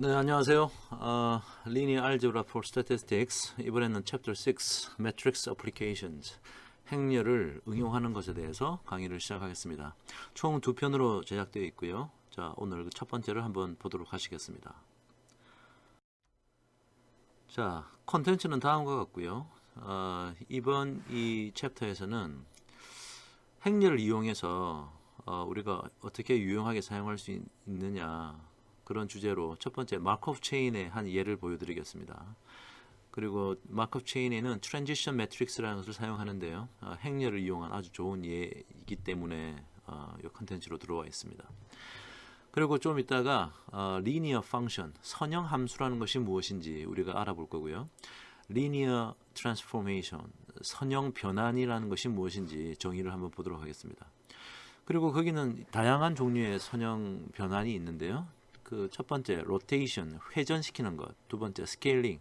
네, 안녕하세요. Linear Algebra for Statistics. 이번에는 Chapter 6, Matrix Applications. 행렬을 응용하는 것에 대해서 강의를 시작하겠습니다. 총 두 편으로 제작되어 있고요. 자, 오늘 첫 번째를 한번 보도록 하시겠습니다. 자, 컨텐츠는 다음과 같고요. 이번 이 챕터에서는 행렬을 이용해서 우리가 어떻게 유용하게 사용할 수 있느냐, 그런 주제로 첫 번째 마크오프 체인의 한 예를 보여드리겠습니다. 그리고 마크오프 체인에는 트랜지션 매트릭스라는 것을 사용하는데요. 행렬을 이용한 아주 좋은 예이기 때문에 이 컨텐츠로 들어와 있습니다. 그리고 좀 이따가 리니어 펑션, 선형 함수라는 것이 무엇인지 우리가 알아볼 거고요. 리니어 트랜스포메이션, 선형 변환이라는 것이 무엇인지 정의를 한번 보도록 하겠습니다. 그리고 거기는 다양한 종류의 선형 변환이 있는데요. 그 첫 번째 로테이션, 회전시키는 것. 두 번째 스케일링,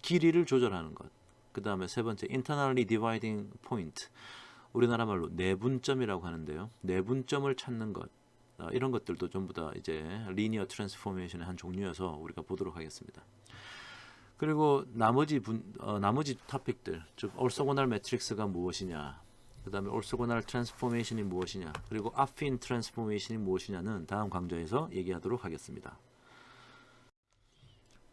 길이를 조절하는 것. 그 다음에 세 번째 internally dividing point, 우리나라 말로 내분점이라고 하는데요. 내분점을 찾는 것. 이런 것들도 전부 다 이제 리니어 트랜스포메이션의 한 종류여서 우리가 보도록 하겠습니다. 그리고 나머지 토픽들, 즉 orthogonal 매트릭스가 무엇이냐, 그 다음에 orthogonal 트랜스포메이션이 무엇이냐, 그리고 affine 트랜스포메이션이 무엇이냐는 다음 강좌에서 얘기하도록 하겠습니다.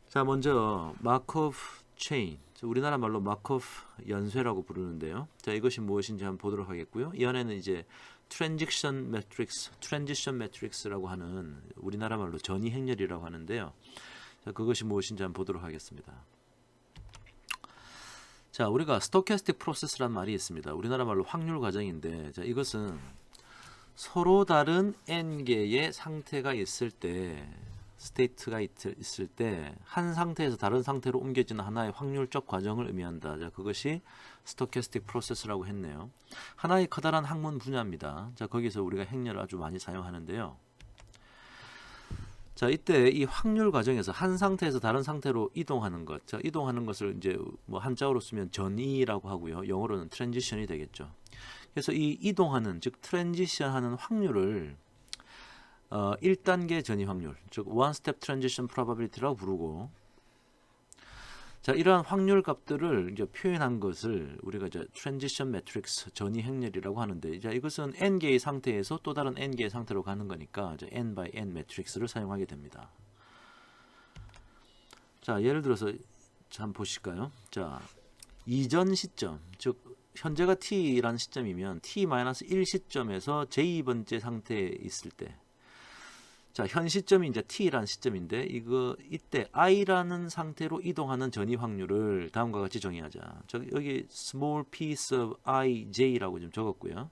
자, 먼저 마코프 체인, 우리나라 말로 마코프 연쇄라고 부르는데요. 자, 이것이 무엇인지 한번 보도록 하겠고요. 이 안에는 이제 트랜지션 매트릭스라고 하는 우리나라 말로 전이 행렬이라고 하는데요. 자, 그것이 무엇인지 한번 보도록 하겠습니다. 자, 우리가 스토캐스틱 프로세스란 말이 있습니다. 우리나라 말로 확률 과정인데, 자, 이것은 서로 다른 n개의 상태가 있을 때, 스테이트가 있을 때 한 상태에서 다른 상태로 옮겨지는 하나의 확률적 과정을 의미한다. 자, 그것이 스토캐스틱 프로세스라고 했네요. 하나의 커다란 학문 분야입니다. 자, 거기서 우리가 행렬을 아주 많이 사용하는데요. 자, 이때 이 확률 과정에서 한 상태에서 다른 상태로 이동하는 것. 자, 이동하는 것을 이제 뭐 한자어로 쓰면 전이라고 하고요. 영어로는 트랜지션이 되겠죠. 그래서 이 이동하는, 즉 트랜지션하는 확률을 1단계 전이 확률, 즉 one step transition probability라고 부르고, 자, 이러한 확률 값들을 이제 표현한 것을 우리가 이제 transition matrix, 전이 행렬이라고 하는데, 이제 이것은 n개의 상태에서 또 다른 n개의 상태로 가는 거니까 이제 n by n 매트릭스를 사용하게 됩니다. 자, 예를 들어서 한번 보실까요? 자, 이전 시점, 즉 현재가 t라는 시점이면 t-1 시점에서 j 번째 상태에 있을 때, 자, 현 시점이 이제 t라는 시점인데, 이때 i라는 상태로 이동하는 전이 확률을 다음과 같이 정의하자. 여기 small piece of ij라고 좀 적었고요.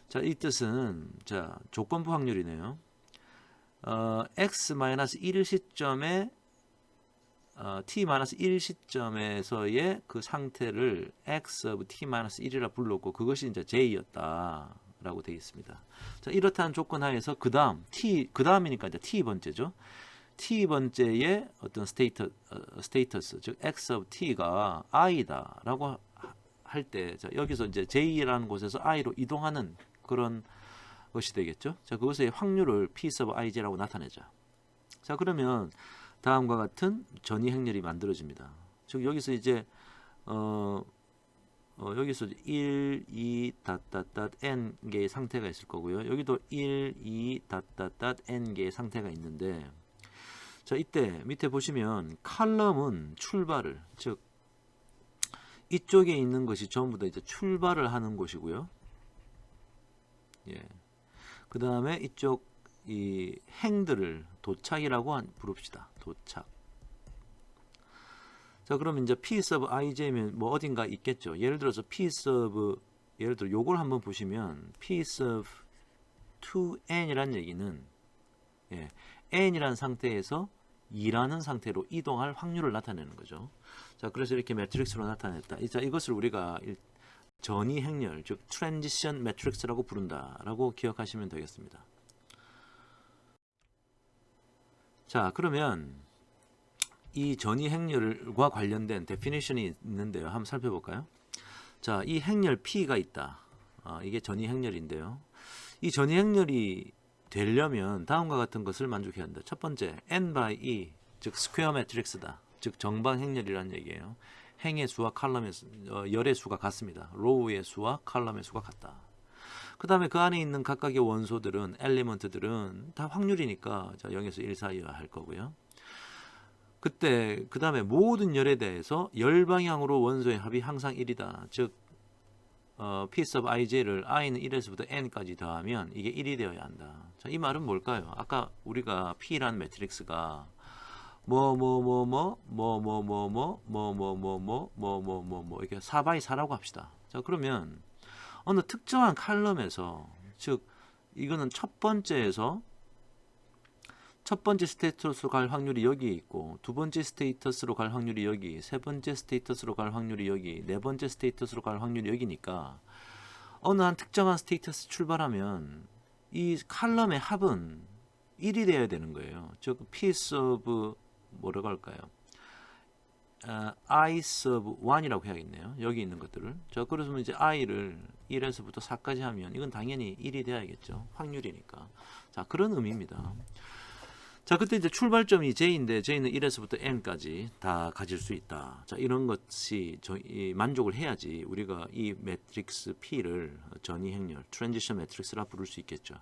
자, 이 뜻은, 자, 조건부 확률이네요. x-1 시점에 t-1 시점에서의 그 상태를 x of t-1이라 불렀고, 그것이 이제 j였다 라고 되어 있습니다. 자, 이렇다는 조건 하에서 그 다음이니까 이제 t번째죠. t번째의 어떤 스테이터스, 즉 x of t가 i다 라고 할 때, 자, 여기서 이제 j라는 곳에서 i로 이동하는 그런 것이 되겠죠. 자, 그것의 확률을 p of ij라고 나타내자. 자, 그러면 다음과 같은 전이 행렬이 만들어집니다. 즉 여기서 이제 여기서 1, 2, n 개의 상태가 있을 거고요. 여기도 1, 2, n 개의 상태가 있는데, 자, 이때 밑에 보시면 칼럼은 출발을, 즉 이쪽에 있는 것이 전부 다 이제 출발을 하는 곳이고요. 예. 그 다음에 이쪽 이 행들을 도착이라고 부릅시다. 도착. 자, 그러면 이제 piece of ij면 뭐 어딘가 있겠죠. 예를 들어서 예를 들어 요걸 한번 보시면 piece of 2n이라는 얘기는, 예, n이라는 상태에서 2라는 상태로 이동할 확률을 나타내는 거죠. 자, 그래서 이렇게 매트릭스로 나타냈다. 자, 이것을 우리가 전이 행렬, 즉 transition matrix라고 부른다라고 기억하시면 되겠습니다. 자, 그러면 이 전이 행렬과 관련된 데피니션이 있는데요. 한번 살펴볼까요? 자, 이 행렬 P가 있다. 이게 전이 행렬인데요. 이 전이 행렬이 되려면 다음과 같은 것을 만족해야 한다. 첫 번째, n by e, 즉 스퀘어 매트릭스다. 즉 정방 행렬이라는 얘기예요. 행의 수와 칼럼의 열의 수가 같습니다. 로우의 수와 칼럼의 수가 같다. 그 다음에 그 안에 있는 각각의 원소들은, 엘리먼트들은 다 확률이니까 0에서 1 사이여야 할 거고요. 그때 그 다음에 모든 열에 대해서 열 방향으로 원소의 합이 항상 1이다. 즉 piece of ij를 i는 1에서부터 n까지 더하면 이게 1이 되어야 한다. 자, 이 말은 뭘까요? 아까 우리가 p라는 매트릭스가 이렇게 4x4라고 합시다. 자, 그러면 어느 특정한 칼럼에서, 즉 이거는 첫 번째에서 첫 번째 스테이터스로 갈 확률이 여기 있고, 두 번째 스테이터스로 갈 확률이 여기, 세 번째 스테이터스로 갈 확률이 여기, 네 번째 스테이터스로 갈 확률이 여기니까 어느 한 특정한 스테이터스 출발하면 이 칼럼의 합은 1이 되어야 되는 거예요. 즉 piece of 뭐라고 할까요? i's of 1이라고 해야겠네요. 여기 있는 것들을. 자, 그러면 이제 i를 1에서부터 4까지 하면 이건 당연히 1이 돼야겠죠. 확률이니까. 자, 그런 의미입니다. 자, 그때 이제 출발점이 J인데 J는 1에서부터 N까지 다 가질 수 있다. 자, 이런 것이 만족을 해야지 우리가 이 매트릭스 P를 전위 행렬, 트랜지션 매트릭스라 부를 수 있겠죠.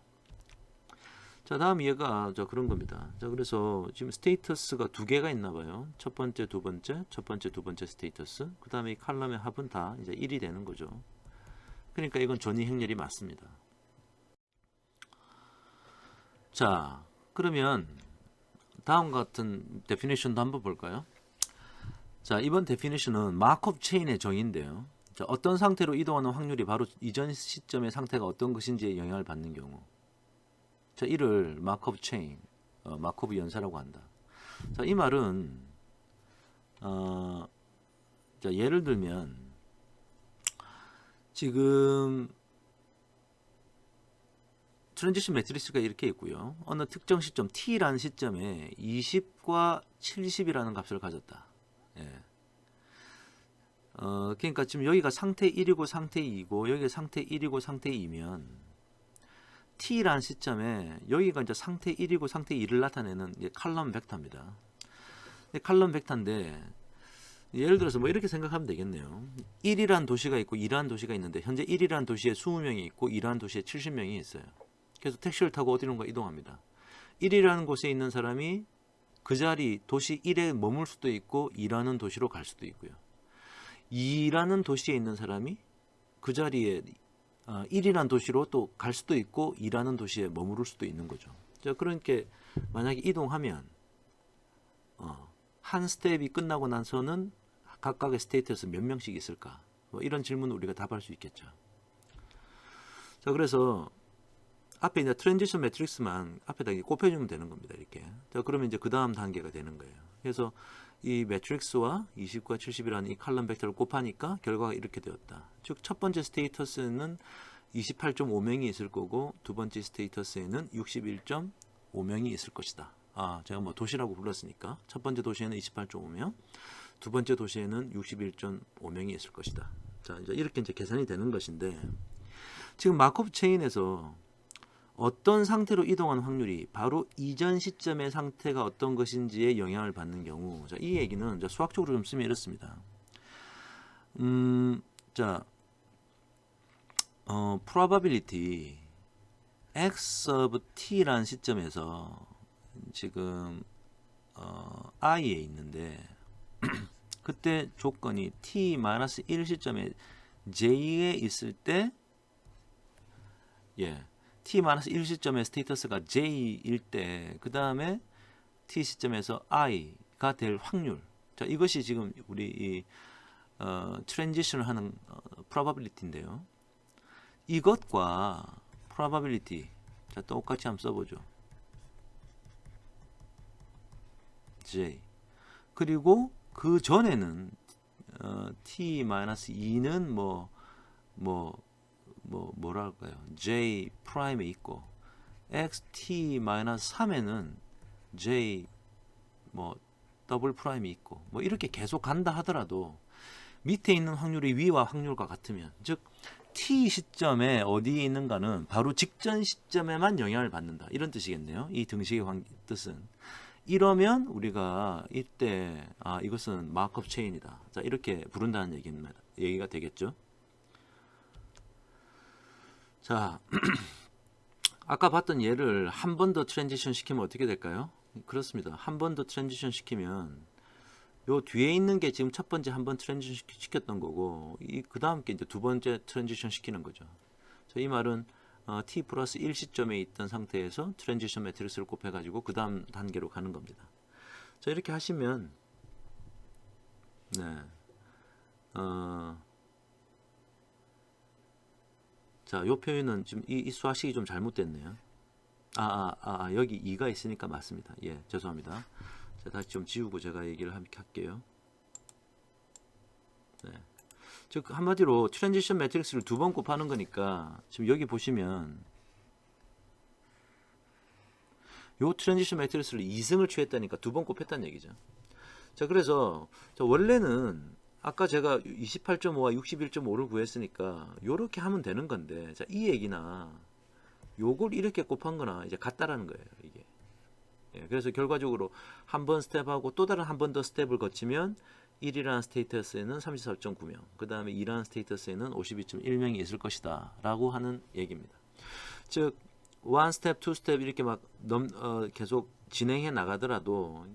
자, 다음 얘가 그런 겁니다. 자, 그래서 지금 스테이터스가 두 개가 있나 봐요. 첫 번째, 두 번째, 첫 번째, 두 번째 스테이터스. 그 다음에 이 칼럼의 합은 다 이제 1이 되는 거죠. 그러니까 이건 전위 행렬이 맞습니다. 자, 그러면 다음 같은 데피니션도 한번 볼까요? 자, 이번 데피니션은 마크업 체인의 정의인데요. 자, 어떤 상태로 이동하는 확률이 바로 이전 시점의 상태가 어떤 것인지에 영향을 받는 경우. 자, 이를 마크업 체인, 마크업 연사라고 한다. 자, 이 말은 자, 예를 들면 지금 트랜지션 매트리스가 이렇게 있고요. 어느 특정 시점 T라는 시점에 20과 70이라는 값을 가졌다. 예. 그러니까 지금 여기가 상태 1이고 상태 2고 여기가 상태 1이고 상태 2면 T라는 시점에 여기가 이제 상태 1이고 상태 2를 나타내는 칼럼 벡터입니다. 칼럼 벡터인데 예를 들어서 뭐 이렇게 생각하면 되겠네요. 1이라는 도시가 있고 2라는 도시가 있는데 현재 1이라는 도시에 20명이 있고 2라는 도시에 70명이 있어요. 그래서 택시를 타고 어디론가 이동합니다. 1이라는 곳에 있는 사람이 그 자리 도시 1에 머물 수도 있고 2라는 도시로 갈 수도 있고요. 2라는 도시에 있는 사람이 그 자리에 1이라는 도시로 또 갈 수도 있고 2라는 도시에 머무를 수도 있는 거죠. 자, 그러니까 만약에 이동하면 한 스텝이 끝나고 나서는 각각의 스테이트에서 몇 명씩 있을까? 뭐 이런 질문을 우리가 답할 수 있겠죠. 자, 그래서 앞에 이제 트랜지션 매트릭스만 앞에다 곱해주면 되는 겁니다. 이렇게. 자, 그러면 이제 그 다음 단계가 되는 거예요. 그래서 이 매트릭스와 20과 70이라는 이 칼럼 벡터를 곱하니까 결과가 이렇게 되었다. 즉, 첫 번째 스테이터스는 28.5명이 있을 거고 두 번째 스테이터스에는 61.5명이 있을 것이다. 제가 뭐 도시라고 불렀으니까 첫 번째 도시에는 28.5명, 두 번째 도시에는 61.5명이 있을 것이다. 자, 이제 이렇게 이제 계산이 되는 것인데 지금 마크업 체인에서 어떤 상태로 이동하는 확률이 바로 이전 시점의 상태가 어떤 것인지에 영향을 받는 경우, 자, 이 얘기는 이제 수학적으로 좀 쓰면 이렇습니다. 자, probability x of t라는 시점에서 지금 i에 있는데 그때 조건이 t-1 시점에 j에 있을 때 t-1 시점의 스테이터스가 j일 때 그 다음에 t 시점에서 i가 될 확률. 자, 이것이 지금 우리 이 트랜지션을 하는 probability인데요. 이것과 probability, 자, 똑같이 한번 써보죠. j. 그리고 그 전에는 t-2는 뭐랄까요? j 프라임에 있고 xt-3에는 j 더블 프라임이 있고 이렇게 계속 간다 하더라도 밑에 있는 확률이 위와 확률과 같으면, 즉 t 시점에 어디에 있는가는 바로 직전 시점에만 영향을 받는다. 이런 뜻이겠네요. 이 등식의 뜻은. 이러면 우리가 이때 이것은 마크업 체인이다. 자, 이렇게 부른다는 얘기가 되겠죠. 자, 아까 봤던 예를 한 번 더 트랜지션 시키면 어떻게 될까요? 그렇습니다. 한 번 더 트랜지션 시키면 요 뒤에 있는 게 지금 첫 번째 한 번 트랜지션 시켰던 거고 그 다음 게 이제 두 번째 트랜지션 시키는 거죠. 자, 이 말은 t 플러스 1 시점에 있던 상태에서 트랜지션 매트릭스를 곱해가지고 그 다음 단계로 가는 겁니다. 자, 이렇게 하시면 네, 자, 요 표현은 지금 이 수학식이 좀 잘못됐네요. 여기 2가 있으니까 맞습니다. 예, 죄송합니다. 자, 다시 좀 지우고 제가 얘기를 할게요. 네. 즉 한마디로 트랜지션 매트릭스를 두 번 곱하는 거니까 지금 여기 보시면 요 트랜지션 매트릭스를 2승을 취했다니까 두 번 곱했다는 얘기죠. 자, 그래서 원래는 아까 제가 28.5와 61.5를 구했으니까 요렇게 하면 되는 건데, 자, 이 얘기나 요걸 이렇게 곱한 거나 이제 같다라는 거예요, 이게. 예, 그래서 결과적으로 한 번 스텝하고 또 다른 한 번 더 스텝을 거치면 1이라는 스테이터스에는 34.9명, 그 다음에 2라는 스테이터스에는 52.1명이 있을 것이다 라고 하는 얘기입니다. 즉 1 스텝, 2 스텝 이렇게 막 계속 진행해 나가더라도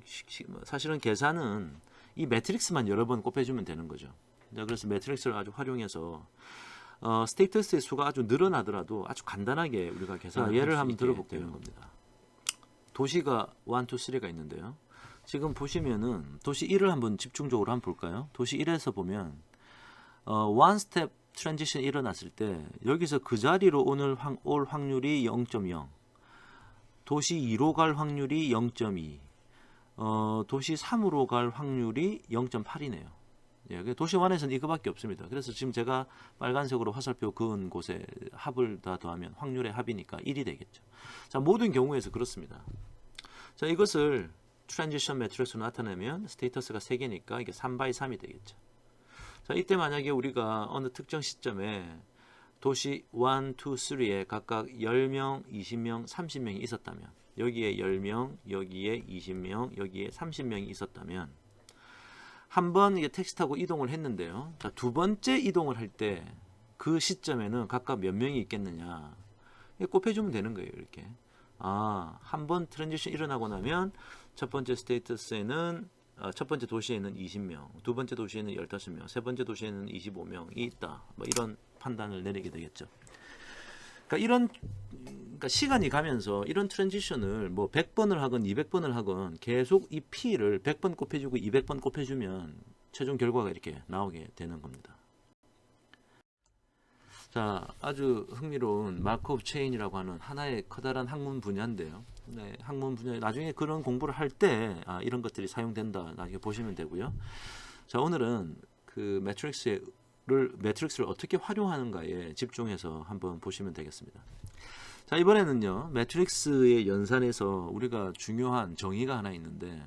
사실은 계산은 이 매트릭스만 여러 번 곱해주면 되는 거죠. 그래서 매트릭스를 아주 활용해서 스테이터스의 수가 아주 늘어나더라도 아주 간단하게 우리가 계산을 예를 한번 들어볼게요. 되는 겁니다. 도시가 1, 2, 3가 있는데요. 지금 보시면은 도시 1을 한번 집중적으로 한번 볼까요? 도시 1에서 보면 1 스텝 트랜지션이 일어났을 때 여기서 그 자리로 올 확률이 0.0, 도시 2로 갈 확률이 0.2, 도시 3으로 갈 확률이 0.8이네요. 예, 도시 1에서는 이거밖에 없습니다. 그래서 지금 제가 빨간색으로 화살표 그은 곳에 합을 다 더하면 확률의 합이니까 1이 되겠죠. 자, 모든 경우에서 그렇습니다. 자, 이것을 트랜지션 매트릭스로 나타내면 스테이터스가 3개니까 이게 3x3이 되겠죠. 자, 이때 만약에 우리가 어느 특정 시점에 도시 1, 2, 3에 각각 10명, 20명, 30명이 있었다면, 여기에 10명, 여기에 20명, 여기에 30명이 있었다면 한 번 이게 택시 타고 이동을 했는데요. 자, 두 번째 이동을 할 때 그 시점에는 각각 몇 명이 있겠느냐, 곱해주면 되는 거예요. 이렇게 한 번 트랜지션 일어나고 나면 첫 번째 스테이터스에는 첫 번째 도시에는 20명, 두 번째 도시에는 15명, 세 번째 도시에는 25명이 있다. 뭐 이런 판단을 내리게 되겠죠. 그러니까 시간이 가면서 이런 트랜지션을 뭐 100번을 하건 200번을 하건 계속 이 P를 100번 곱해주고 200번 곱해주면 최종 결과가 이렇게 나오게 되는 겁니다. 자, 아주 흥미로운 마크업 체인이라고 하는 하나의 커다란 학문 분야인데요. 네, 학문 분야 나중에 그런 공부를 할 때 이런 것들이 사용된다 나중에 보시면 되고요. 자, 오늘은 그 매트릭스를 어떻게 활용하는가에 집중해서 한번 보시면 되겠습니다. 자, 이번에는요, 매트릭스의 연산에서 우리가 중요한 정의가 하나 있는데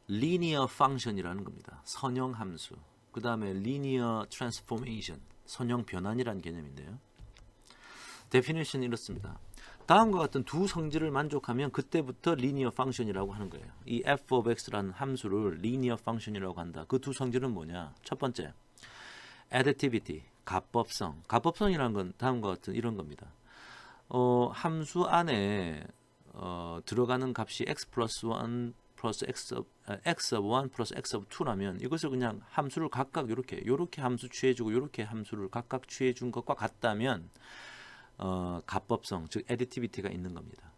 linear function이라는 겁니다. 선형 함수. 그 다음에 linear transformation, 선형 변환이라는 개념인데요. definition이 이렇습니다. 다음과 같은 두 성질을 만족하면 그때부터 linear function이라고 하는 거예요. 이 f of x라는 함수를 linear function이라고 한다. 그 두 성질은 뭐냐? 첫 번째, additivity, 가법성. 가법성이라는 건 다음과 같은 이런 겁니다. 함수 안에 들어가는 값이 x 플러스 1 플러스 x of 1 플러스 x of 2라면 이것을 그냥 함수를 각각 요렇게 함수 취해주고 요렇게 함수를 각각 취해준 것과 같다면 가법성, 즉 addivity가 있는 겁니다.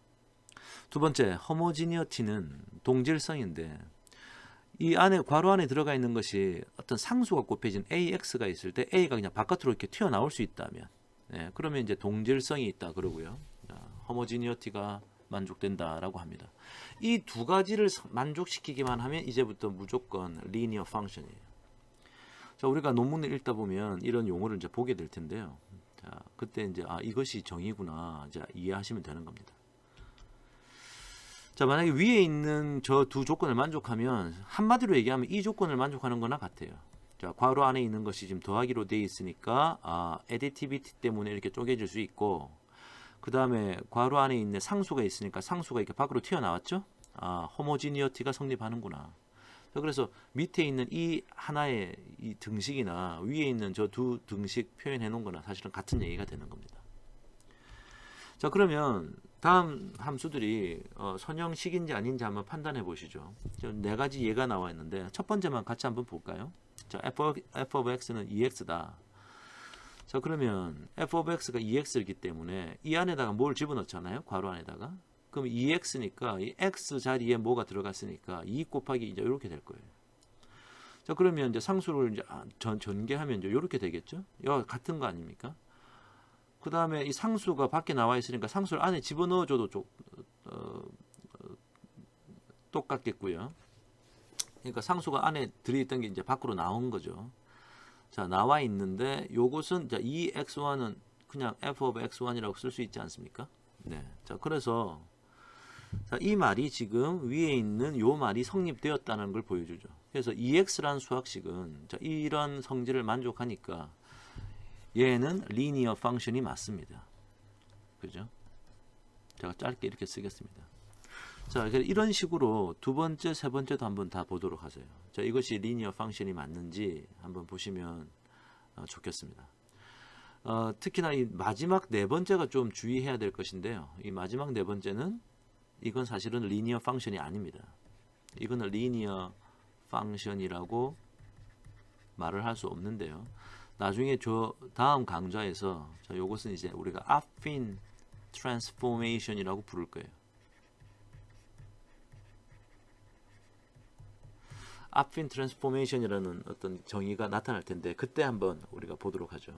두 번째, homogeneity는 동질성인데 이 안에 괄호 안에 들어가 있는 것이 어떤 상수가 곱해진 AX가 있을 때 A가 그냥 바깥으로 이렇게 튀어나올 수 있다면, 네, 그러면 이제 동질성이 있다 그러고요. homogeneity가 만족된다라고 합니다. 이 두 가지를 만족시키기만 하면 이제부터 무조건 linear function이에요. 자, 우리가 논문을 읽다 보면 이런 용어를 이제 보게 될 텐데요. 자, 그때 이제 이것이 정의구나 이제 이해하시면 되는 겁니다. 자, 만약에 위에 있는 저 두 조건을 만족하면 한마디로 얘기하면 이 조건을 만족하는 거나 같아요. 자, 괄호 안에 있는 것이 지금 더하기로 되어 있으니까 additivity 때문에 이렇게 쪼개질 수 있고, 그 다음에 괄호 안에 있는 상수가 있으니까 상수가 이렇게 밖으로 튀어나왔죠. 호모지니어티가 성립하는구나. 자, 그래서 밑에 있는 이 하나의 이 등식이나 위에 있는 저 두 등식 표현해 놓은 거나 사실은 같은 얘기가 되는 겁니다. 자, 그러면 다음 함수들이 선형식인지 아닌지 한번 판단해 보시죠. 네 가지 예가 나와 있는데 첫 번째만 같이 한번 볼까요? 자, f of x는 2x다. 자, 그러면 f of x가 2x이기 때문에 이 안에다가 뭘 집어넣잖아요. 괄호 안에다가. 그럼 2x니까 이 x 자리에 뭐가 들어갔으니까 2 곱하기 이제 이렇게 될 거예요. 자, 그러면 이제 상수를 이제 전개하면 이제 이렇게 되겠죠. 이거 같은 거 아닙니까? 그 다음에 이 상수가 밖에 나와 있으니까 상수를 안에 집어넣어줘도 똑같겠고요. 그러니까 상수가 안에 들어있던 게 이제 밖으로 나온 거죠. 자, 나와 있는데 요것은 자, 이 x1은 그냥 f of x1이라고 쓸 수 있지 않습니까? 네. 자, 그래서 자, 이 말이 지금 위에 있는 요 말이 성립되었다는 걸 보여주죠. 그래서 2x라는 수학식은 자, 이런 성질을 만족하니까 얘는 리니어 펑션이 맞습니다. 그죠? 제가 짧게 이렇게 쓰겠습니다. 자, 이런 식으로 두 번째, 세 번째도 한번 다 보도록 하세요. 자, 이것이 리니어 펑션이 맞는지 한번 보시면 좋겠습니다. 특히나 이 마지막 네 번째가 좀 주의해야 될 것인데요. 이 마지막 네 번째는 이건 사실은 리니어 펑션이 아닙니다. 이거는 리니어 펑션이라고 말을 할 수 없는데요. 나중에 저 다음 강좌에서 자, 요것은 이제 우리가 affine transformation이라고 부를 거예요. affine transformation이라는 어떤 정의가 나타날 텐데 그때 한번 우리가 보도록 하죠.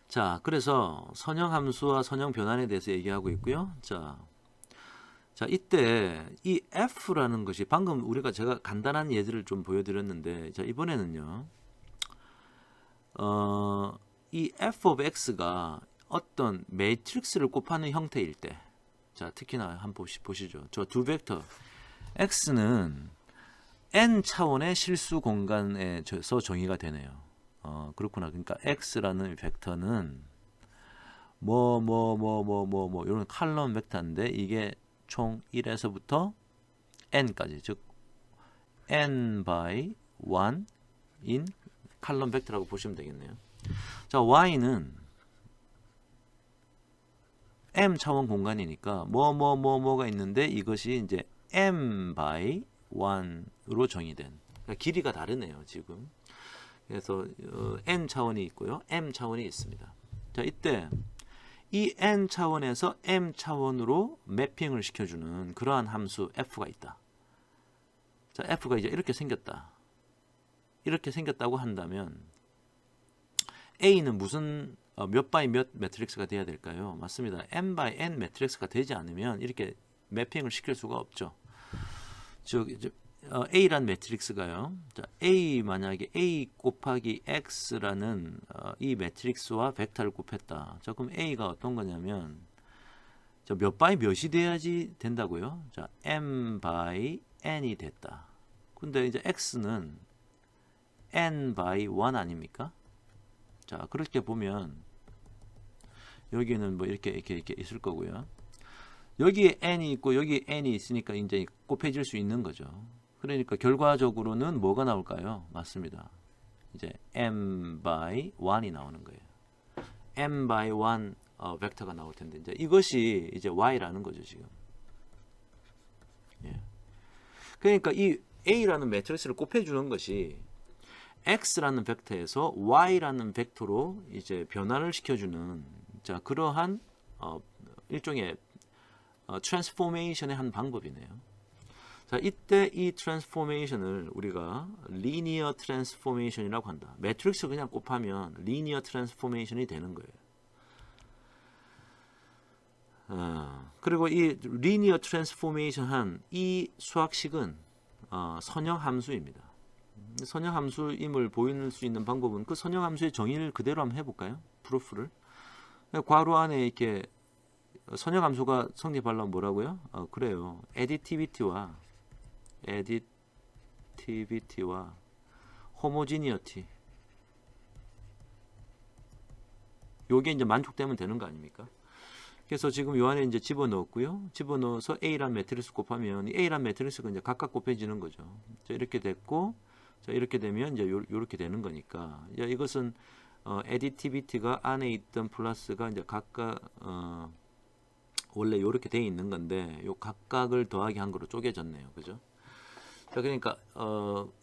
자, 그래서 선형 함수와 선형 변환에 대해서 얘기하고 있고요. 자, 이때 이 f라는 것이 방금 제가 간단한 예들을 좀 보여드렸는데, 자, 이번에는요, 이 f of x가 어떤 매트릭스를 곱하는 형태일 때, 자, 특히나 한번 보시죠. 저 두 벡터 x는 n 차원의 실수 공간에서 정의가 되네요. 그렇구나. 그러니까 x라는 벡터는 이런 칼럼 벡터인데 이게 총 1에서부터 n까지, 즉 n by 1인 칼럼 벡터라고 보시면 되겠네요. 자, y는 m 차원 공간이니까 뭐가 있는데 이것이 이제 m by 1으로 정의된, 그러니까 길이가 다르네요 지금. 그래서 n 차원이 있고요, m 차원이 있습니다. 자, 이때 이 n 차원에서 m 차원으로 매핑을 시켜주는 그러한 함수 f가 있다. 자, f가 이제 이렇게 생겼다. 이렇게 생겼다고 한다면 a는 무슨 몇 바이 몇 매트릭스가 돼야 될까요? 맞습니다. n 바이 n 매트릭스가 되지 않으면 이렇게 매핑을 시킬 수가 없죠. 즉 A란 매트릭스가요. 자, A 만약에 A 곱하기 X라는 이 매트릭스와 벡터를 곱했다. 자, 그럼 A가 어떤 거냐면 몇 바이 몇이 돼야지 된다고요? 자, M 바이 N이 됐다. 근데 이제 X는 N 바이 1 아닙니까? 자, 그렇게 보면 여기는 뭐 이렇게 있을 거고요. 여기에 n이 있고 여기에 n이 있으니까 이제 곱해질 수 있는 거죠. 그러니까 결과적으로는 뭐가 나올까요? 맞습니다. 이제 m by 1이 나오는 거예요. m by 1 벡터가 나올 텐데 이제 이것이 이제 y라는 거죠, 지금. 예. 그러니까 이 a라는 매트리스를 곱해주는 것이 x라는 벡터에서 y라는 벡터로 이제 변화를 시켜주는, 자, 그러한 일종의 트랜스포메이션의 한 방법이네요. 자, 이때 이 트랜스포메이션을 우리가 리니어 트랜스포메이션이라고 한다. 매트릭스 그냥 곱하면 리니어 트랜스포메이션이 되는 거예요. 그리고 이 리니어 트랜스포메이션 한 이 수학식은 선형 함수입니다. 선형 함수임을 보일 수 있는 방법은 그 선형 함수의 정의를 그대로 한번 해볼까요? 프루프를. 괄호 안에 이렇게 선형 함수가 성립하려면 뭐라고요? 그래요. additivity additivity와 homogeneity 요게 이제 만족되면 되는 거 아닙니까? 그래서 지금 요 안에 이제 집어넣었고요. 집어넣어서 A란 매트릭스 곱하면 이 A란 매트릭스가 이제 각각 곱해지는 거죠. 자, 이렇게 됐고, 자, 이렇게 되면 이제 요렇게 되는 거니까. 자, 이것은 additivity가 안에 있던 플러스가 이제 각각 원래 요렇게 돼 있는 건데 요 각각을 더하기 한 거로 쪼개졌네요. 그죠? 자, 그러니까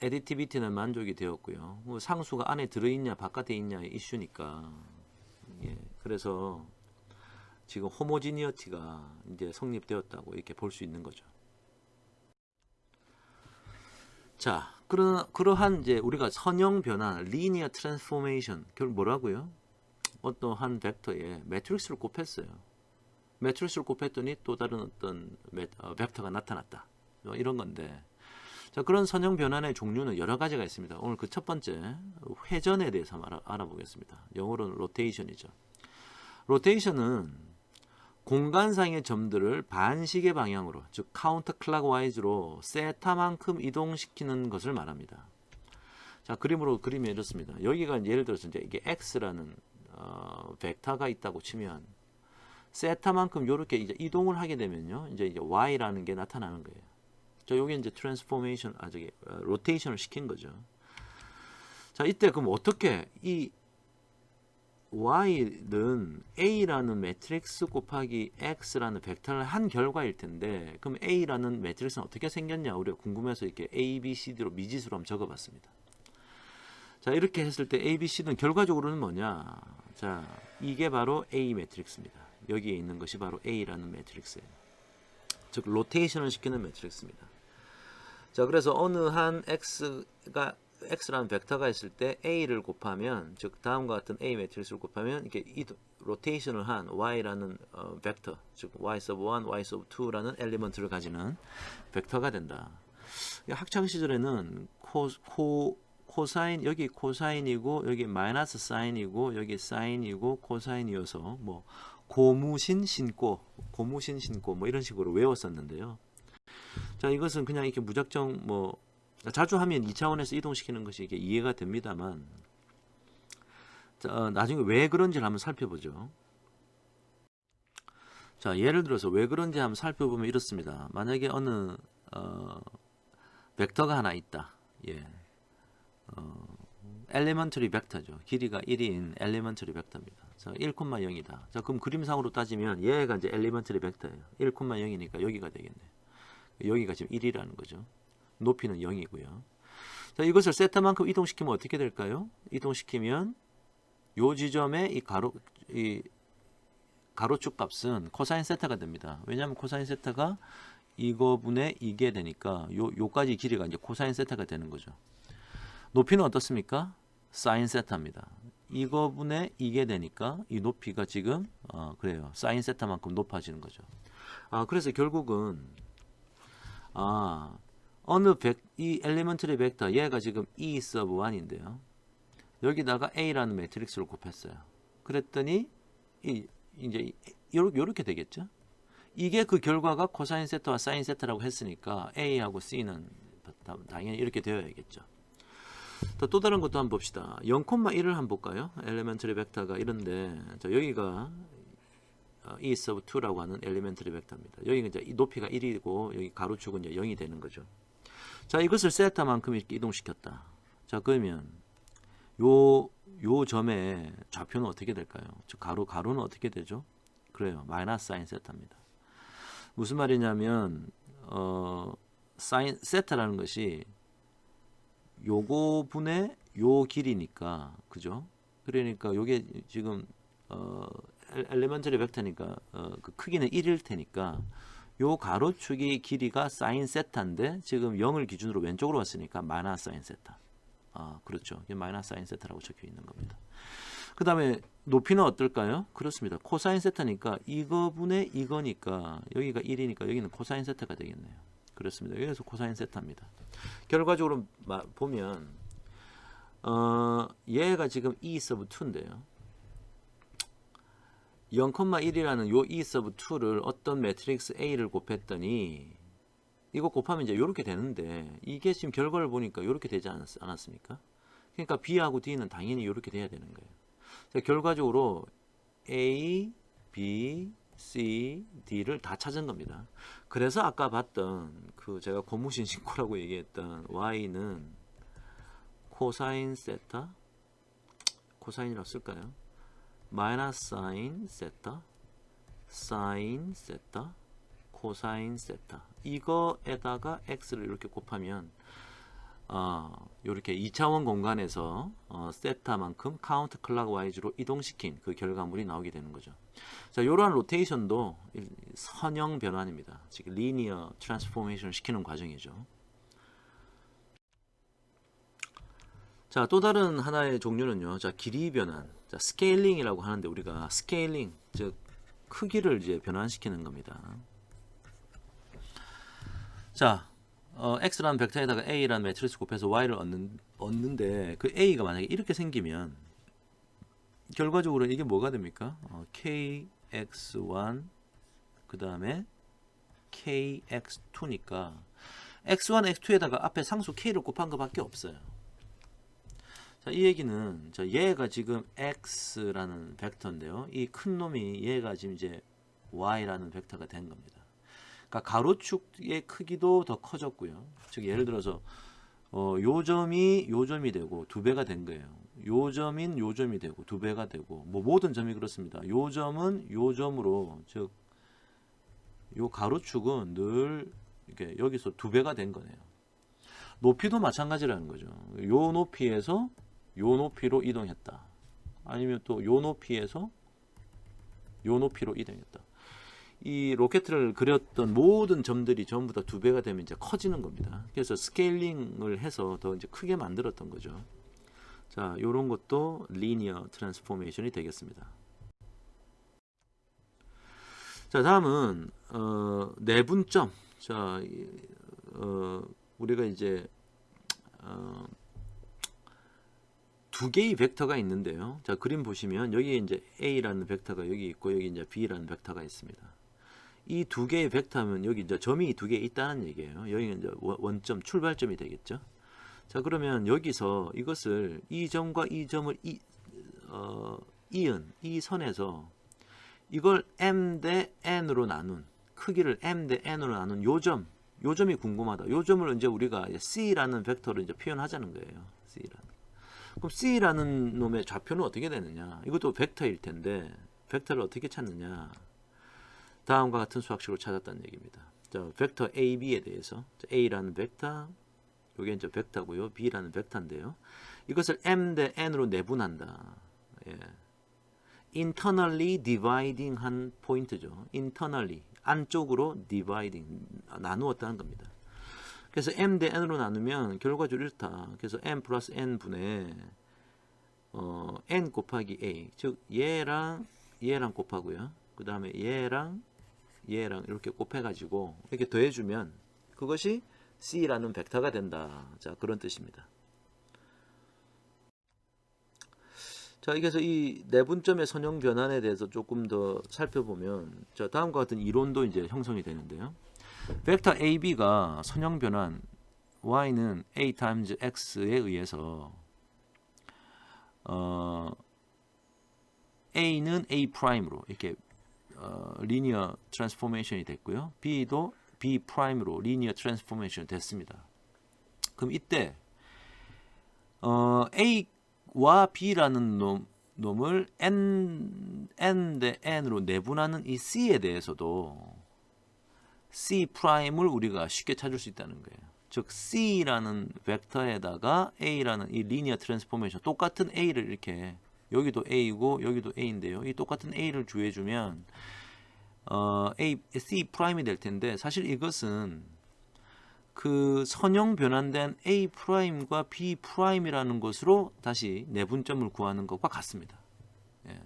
additivity는 만족이 되었고요. 뭐 상수가 안에 들어 있냐 바깥에 있냐의 이슈니까. 예. 그래서 지금 호모지니어티가 이제 성립되었다고 이렇게 볼 수 있는 거죠. 자, 그러한 이제 우리가 선형 변환, 리니어 트랜스포메이션, 결국 뭐라고요? 어떠한 벡터에 매트릭스를 곱했어요. 매트릭스를 곱했더니 또 다른 어떤 벡터가 나타났다. 이런 건데. 자, 그런 선형 변환의 종류는 여러 가지가 있습니다. 오늘 그 첫 번째 회전에 대해서 알아보겠습니다. 영어로는 로테이션이죠. 로테이션은 공간상의 점들을 반시계 방향으로, 즉 카운터 클락와이즈로 세타만큼 이동시키는 것을 말합니다. 자, 그림이 이렇습니다. 여기가 예를 들어서 이제 이게 x라는 벡터가 있다고 치면 세타만큼 이렇게 이제 이동을 하게 되면요, 이제 y라는 게 나타나는 거예요. 자, 여기 이제 트랜스포메이션, 로테이션을 시킨 거죠. 자, 이때 그럼 어떻게 이 y는 a라는 매트릭스 곱하기 x라는 벡터를 한 결과일 텐데, 그럼 a라는 매트릭스는 어떻게 생겼냐 우리가 궁금해서 이렇게 a, b, c, d로 미지수로 한번 적어봤습니다. 자, 이렇게 했을 때 a, b, c는 결과적으로는 뭐냐? 자, 이게 바로 a 매트릭스입니다. 여기에 있는 것이 바로 a라는 매트릭스예요. 즉 로테이션을 시키는 매트릭스입니다. 자, 그래서 어느 한 x라는 벡터가 있을 때 a를 곱하면, 즉 다음과 같은 a 매트릭스를 곱하면 이렇게 로테이션을 한 y라는 벡터, 즉 y sub 1, y sub 2라는 엘리먼트를 가지는 벡터가 된다. 학창 시절에는 코사인, 여기 코사인이고 여기 마이너스 사인이고 여기 사인이고 코사인이어서 뭐 고무신 신고 뭐 이런 식으로 외웠었는데요. 자, 이것은 그냥 이렇게 무작정 뭐 자주 하면 2차원에서 이동시키는 것이 이게 이해가 됩니다만, 자, 나중에 왜 그런지를 한번 살펴보죠. 자, 예를 들어서 왜 그런지 한번 살펴보면 이렇습니다. 만약에 어느 벡터가 하나 있다. 예. 엘리먼터리 벡터죠. 길이가 1인 엘리먼터리 벡터입니다. 자, 1,0이다. 자, 그럼 그림상으로 따지면 얘가 이제 엘리먼터리 벡터예요. 1,0이니까 여기가 되겠네요. 여기가 지금 1이라는 거죠. 높이는 0이고요. 자, 이것을 세타만큼 이동시키면 어떻게 될까요? 이동시키면 요 지점에 이 가로축 값은 코사인 세타가 됩니다. 왜냐하면 코사인 세타가 이거분의 이게 되니까 요까지 길이가 이제 코사인 세타가 되는 거죠. 높이는 어떻습니까? 사인 세타입니다. 이거분의 이게 되니까 이 높이가 지금 그래요. 사인 세타만큼 높아지는 거죠. 그래서 결국은 이 엘리먼터리 벡터 얘가 지금 E sub 1인데요. 여기다가 A라는 매트릭스를 곱했어요. 그랬더니 이제 요렇게 되겠죠. 이게 그 결과가 코사인 세타와 사인 세타라고 했으니까 A하고 C는 당연히 이렇게 되어야겠죠. 또 다른 것도 한번 봅시다. 0,1을 한번 볼까요? 엘리먼터리 벡터가 이런데, 자, 여기가 E sub 2라고 하는 엘리멘터리 벡터입니다. 여기가 이제 이 높이가 1이고 여기 가로축은 이제 0이 되는 거죠. 자, 이것을 세타만큼 이렇게 이동시켰다. 자, 그러면 요 점의 좌표는 어떻게 될까요? 즉 가로는 어떻게 되죠? 그래요. 마이너스 사인 세타입니다. 무슨 말이냐면 사인 세타라는 것이 요거 분의 요 길이니까, 그죠? 그러니까 요게 지금 엘리먼터리 벡터니까 그 크기는 1일 테니까 요 가로축이 길이가 사인 세타인데 지금 0을 기준으로 왼쪽으로 왔으니까 마이너스 사인 세타. 그렇죠. 이게 마이너스 사인 세타라고 적혀 있는 겁니다. 그 다음에 높이는 어떨까요? 그렇습니다. 코사인 세타니까 이거분의 이거니까 여기가 1이니까 여기는 코사인 세타가 되겠네요. 그렇습니다. 여기서 코사인 세타입니다. 결과적으로 보면 얘가 지금 E sub 2인데요. 0,1이라는 요 E sub 2를 어떤 매트릭스 A를 곱했더니 이거 곱하면 이제 이렇게 되는데 이게 지금 결과를 보니까 이렇게 되지 않았습니까? 그러니까 B하고 D는 당연히 이렇게 돼야 되는 거예요. 자, 결과적으로 A, B, C, D를 다 찾은 겁니다. 그래서 아까 봤던 그 제가 고무신 신고라고 얘기했던 Y는 코사인 세타, 코사인이라고 쓸까요? 마이너스 사인 세타, 사인 세타, 코사인 세타, 이거에다가 x를 이렇게 곱하면 이렇게 2차원 공간에서 세타만큼 카운트 클락와이즈로 이동시킨 그 결과물이 나오게 되는 거죠. 자, 이러한 로테이션도 선형 변환입니다. 즉 리니어 트랜스포메이션을 시키는 과정이죠. 자, 또 다른 하나의 종류는요. 자, 길이 변환. 자, 스케일링이라고 하는데 우리가 스케일링, 즉 크기를 이제 변환시키는 겁니다. 자, x라는 벡터에다가 a라는 매트리스 곱해서 y를 얻는데 그 a가 만약에 이렇게 생기면 결과적으로 이게 뭐가 됩니까? kx1 그 다음에 kx2니까 x1, x2에다가 앞에 상수 k를 곱한 것밖에 없어요. 자, 이 얘기는 자, 얘가 지금 x라는 벡터인데요. 이 큰 놈이 얘가 지금 이제 y라는 벡터가 된 겁니다. 그러니까 가로축의 크기도 더 커졌고요. 즉 예를 들어서 요 점이 되고 2배가 된 거예요. 요 점인 요 점이 되고 2배가 되고 뭐 모든 점이 그렇습니다. 요 점은 요 점으로 즉 요 가로축은 늘 이렇게 여기서 2배가 된 거네요. 높이도 마찬가지라는 거죠. 요 높이에서 요 높이로 이동했다. 아니면 또 요 높이에서 요 높이로 이동했다. 이 로켓을 그렸던 모든 점들이 전부 다 2배가 되면 이제 커지는 겁니다. 그래서 스케일링을 해서 더 이제 크게 만들었던 거죠. 자, 요런 것도 리니어 트랜스포메이션이 되겠습니다. 자, 다음은 내분점. 자, 우리가 이제 두 개의 벡터가 있는데요. 자, 그림 보시면 여기 이제 A라는 벡터가 여기 있고 여기 이제 B라는 벡터가 있습니다. 이 두 개의 벡터면 여기 이제 점이 두 개 있다는 얘기예요. 여기는 이제 원점 출발점이 되겠죠. 자, 그러면 여기서 이것을 이 점과 이 점을 이은 이 선에서 이걸 m 대 n으로 나눈 크기를 m 대 n으로 나눈 요 점이 궁금하다. 요 점을 이제 우리가 C라는 벡터로 이제 표현하자는 거예요. C라는. 그럼 C라는 놈의 좌표는 어떻게 되느냐? 이것도 벡터일 텐데 벡터를 어떻게 찾느냐? 다음과 같은 수학식으로 찾았다는 얘기입니다. 자, 벡터 A, B에 대해서 A라는 벡터, 이게 이제 벡터고요. B라는 벡터인데요. 이것을 m 대 n으로 내분한다. 예. internally dividing 한 포인트죠. internally 안쪽으로 dividing 나누었다는 겁니다. 그래서 m 대 n으로 나누면 결과적으로 이렇다. 그래서 m 플러스 n 분의 n 곱하기 a, 즉 얘랑 곱하고요. 그 다음에 얘랑 이렇게 곱해가지고 이렇게 더해주면 그것이 C라는 벡터가 된다. 자, 그런 뜻입니다. 자, 그래서 이 내분점의 선형 변환에 대해서 조금 더 살펴보면 자, 다음과 같은 이론도 이제 형성이 되는데요. 벡터 AB가 선형 변환 Y는 A times X에 의해서 A는 A 프라임으로 이렇게 리니어 트랜스포메이션이 됐고요. B도 B 프라임으로 리니어 트랜스포메이션이 됐습니다. 그럼 이때 A와 B라는 놈을 n 대 n으로 내분하는 이 C에 대해서도 C 프라임을 우리가 쉽게 찾을 수 있다는 거예요. 즉 C라는 벡터에다가 A라는 이 리니어 트랜스포메이션 똑같은 A를 이렇게 여기도 A고 여기도 A인데요. 이 똑같은 A를 주해주면 C 프라임이 될 텐데 사실 이것은 그 선형 변환된 A 프라임과 B 프라임이라는 것으로 다시 내분점을 구하는 것과 같습니다. 예.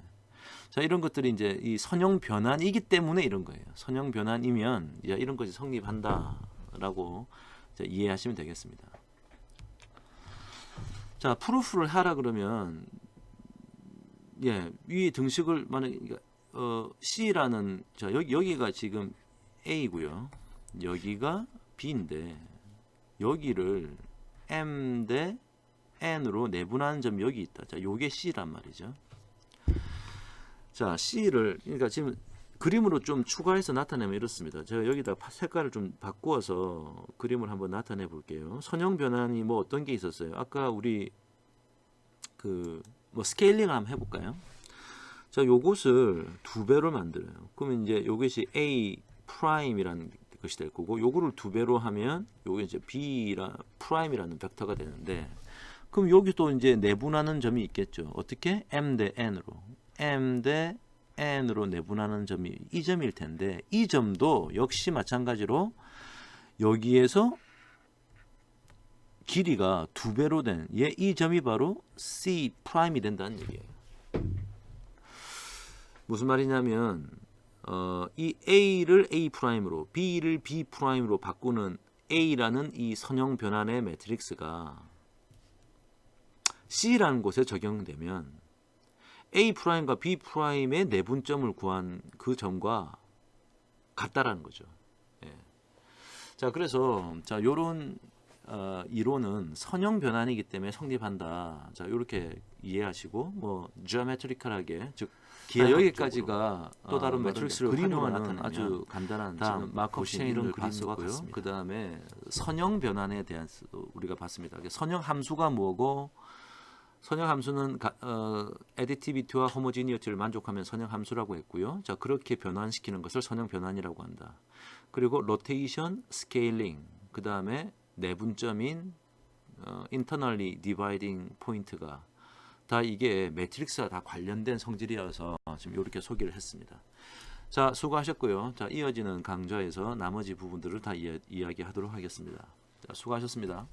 자, 이런 것들이 이제 이 선형 변환이기 때문에 이런 거예요. 선형 변환이면 이제 이런 것이 성립한다라고 이해하시면 되겠습니다. 자, 프루프를 하라 그러면 예, 위 등식을 만약 C라는 자 여기가 지금 A고요. 여기가 B인데 여기를 M 대 N으로 내분하는 점이 여기 있다. 자, 요게 C란 말이죠. 자, C를 그러니까 지금 그림으로 좀 추가해서 나타내면 이렇습니다. 제가 여기다 색깔을 좀 바꾸어서 그림을 한번 나타내 볼게요. 선형 변환이 뭐 어떤 게 있었어요? 아까 우리 그 뭐 스케일링을 한번 해볼까요? 자, 요것을 2배로 만들어요. 그러면 이제 요것이 A 프라임이라는 것이 될 거고, 요거를 2배로 하면 요게 이제 B라 프라임이라는 벡터가 되는데, 그럼 여기 또 이제 내분하는 점이 있겠죠. 어떻게? M 대 N으로. M 대 N으로 내분하는 점이 이 점일 텐데, 이 점도 역시 마찬가지로 여기에서 길이가 2배로 된 이 점이 바로 C 프라임이 된다는 얘기예요. 무슨 말이냐면 이 A를 A 프라임으로, B를 B 프라임으로 바꾸는 A라는 이 선형 변환의 매트릭스가 C라는 곳에 적용되면 A 프라임과 B 프라임의 내분점을 구한 그 점과 같다라는 거죠. 예. 자, 그래서 자, 요런 이론은 선형 변환이기 때문에 성립한다. 자, 이렇게 이해하시고 뭐 geometrical하게, 즉 여기까지가 또 다른 매트릭스를 활용하는 아주 간단한 지금 마커브 체인을 그림이고요. 그 다음에 선형 변환에 대해서도 우리가 봤습니다. 선형 함수가 뭐고, 선형 함수는 additivity와 homogeneity를 만족하면 선형 함수라고 했고요. 자, 그렇게 변환시키는 것을 선형 변환이라고 한다. 그리고 rotation, scaling, 그 다음에 내분점인 internally dividing point가 다 이게 매트릭스와 다 관련된 성질이어서 지금 이렇게 소개를 했습니다. 자, 수고하셨고요. 자, 이어지는 강좌에서 나머지 부분들을 다 이야기하도록 하겠습니다. 자, 수고하셨습니다.